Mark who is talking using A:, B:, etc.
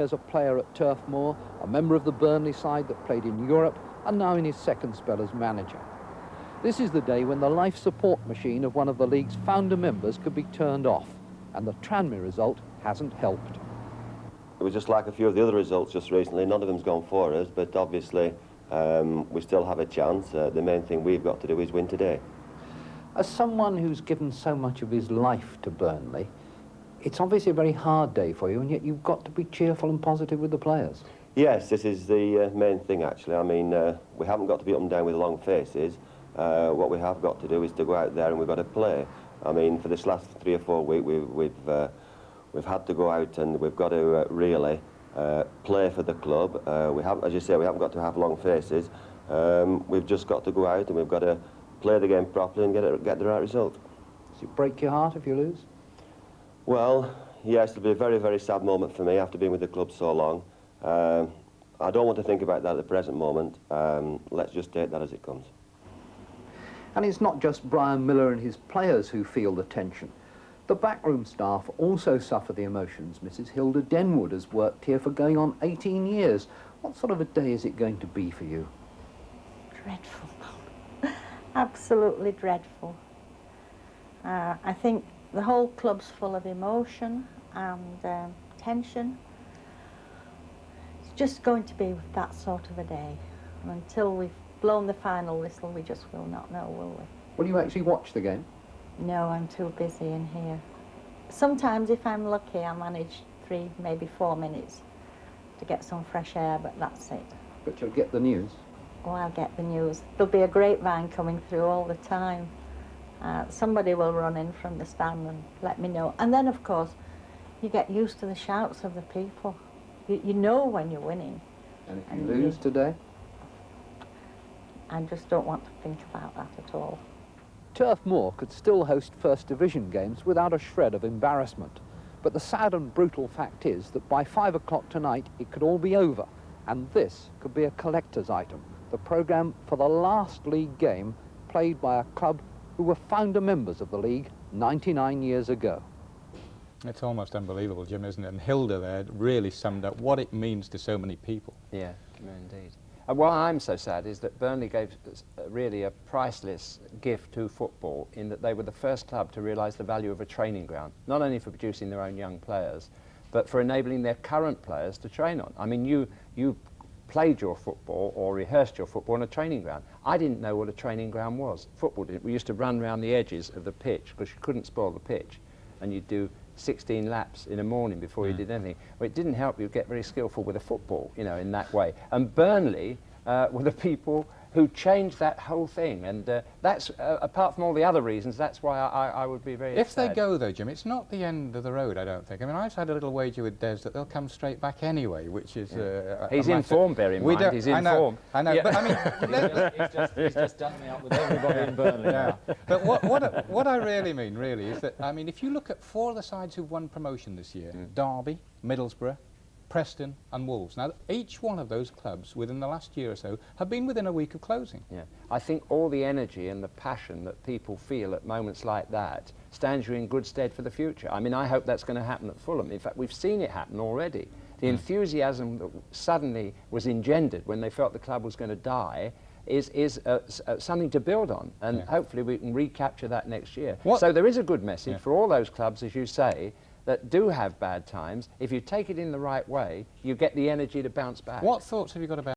A: As a player at Turf Moor, a member of the Burnley side that played in Europe, and now in his second spell as manager. This is the day when the life support machine of one of the league's founder members could be turned off, and the Tranmere result hasn't helped.
B: It was just like a few of the other results just recently. None of them's gone for us, but obviously we still have a chance. The main thing we've got to do is win today.
A: As someone who's given so much of his life to Burnley, it's obviously a very hard day for you, and yet you've got to be cheerful and positive with the players.
B: Yes, this is the main thing, actually. I mean, we haven't got to be up and down with long faces. What we have got to do is to go out there and we've got to play. I mean, for this last 3 or 4 weeks, we've had to go out and we've got to really play for the club. We haven't, as you say, we haven't got to have long faces. We've just got to go out and we've got to play the game properly and get the right result.
A: Does it break your heart if you lose?
B: Well, yes, it'll be a very, very sad moment for me after being with the club so long. I don't want to think about that at the present moment. Let's just take that as it comes.
A: And it's not just Brian Miller and his players who feel the tension. The backroom staff also suffer the emotions. Mrs. Hilda Denwood has worked here for going on 18 years. What sort of a day is it going to be for you?
C: Dreadful. Absolutely dreadful. I think the whole club's full of emotion and tension. It's just going to be that sort of a day. And until we've blown the final whistle, we just will not know, will we?
A: Will you actually watch the game?
C: No, I'm too busy in here. Sometimes, if I'm lucky, I manage 3, maybe 4 minutes to get some fresh air, but that's it.
A: But you'll get the news?
C: Oh, I'll get the news. There'll be a grapevine coming through all the time. Somebody will run in from the stand and let me know. And then, of course, you get used to the shouts of the people. You know when you're winning.
A: And if you lose today?
C: I just don't want to think about that at all.
A: Turf Moor could still host First Division games without a shred of embarrassment. But the sad and brutal fact is that by 5 o'clock tonight, it could all be over. And this could be a collector's item, the programme for the last league game played by a club who were founder members of the league 99 years ago.
D: It's almost unbelievable, Jim, isn't it? And Hilda there really summed up what it means to so many people.
E: Yeah, indeed. And what I'm so sad is that Burnley gave really a priceless gift to football in that they were the first club to realise the value of a training ground, not only for producing their own young players, but for enabling their current players to train on. I mean, you played your football or rehearsed your football on a training ground. I didn't know what a training ground was. Football didn't. We used to run around the edges of the pitch because you couldn't spoil the pitch, and you'd do 16 laps in the morning before you did anything. Well, it didn't help you get very skillful with a football, you know, in that way. And Burnley were the people who changed that whole thing, and that's, apart from all the other reasons, that's why I would be very
D: If
E: sad.
D: they go, though, Jim, it's not the end of the road, I don't think. I mean, I've had a little wager with Des that they'll come straight back anyway, which is...
E: He's in form, bear in mind, he's in form.
D: I know,
E: Yeah.
D: but I mean...
F: he's just done me up with everybody in Burnley.
D: Yeah. But what I really mean, really, is that, I mean, if you look at 4 of the sides who've won promotion this year, Derby, Middlesbrough, Preston and Wolves. Now, each one of those clubs within the last year or so have been within a week of closing.
E: Yeah, I think all the energy and the passion that people feel at moments like that stands you in good stead for the future. I mean, I hope that's going to happen at Fulham. In fact, we've seen it happen already. The enthusiasm that suddenly was engendered when they felt the club was going to die is something to build on, and hopefully we can recapture that next year. So there is a good message for all those clubs, as you say, that do have bad times. If you take it in the right way, you get the energy to bounce back.
D: What thoughts have you got about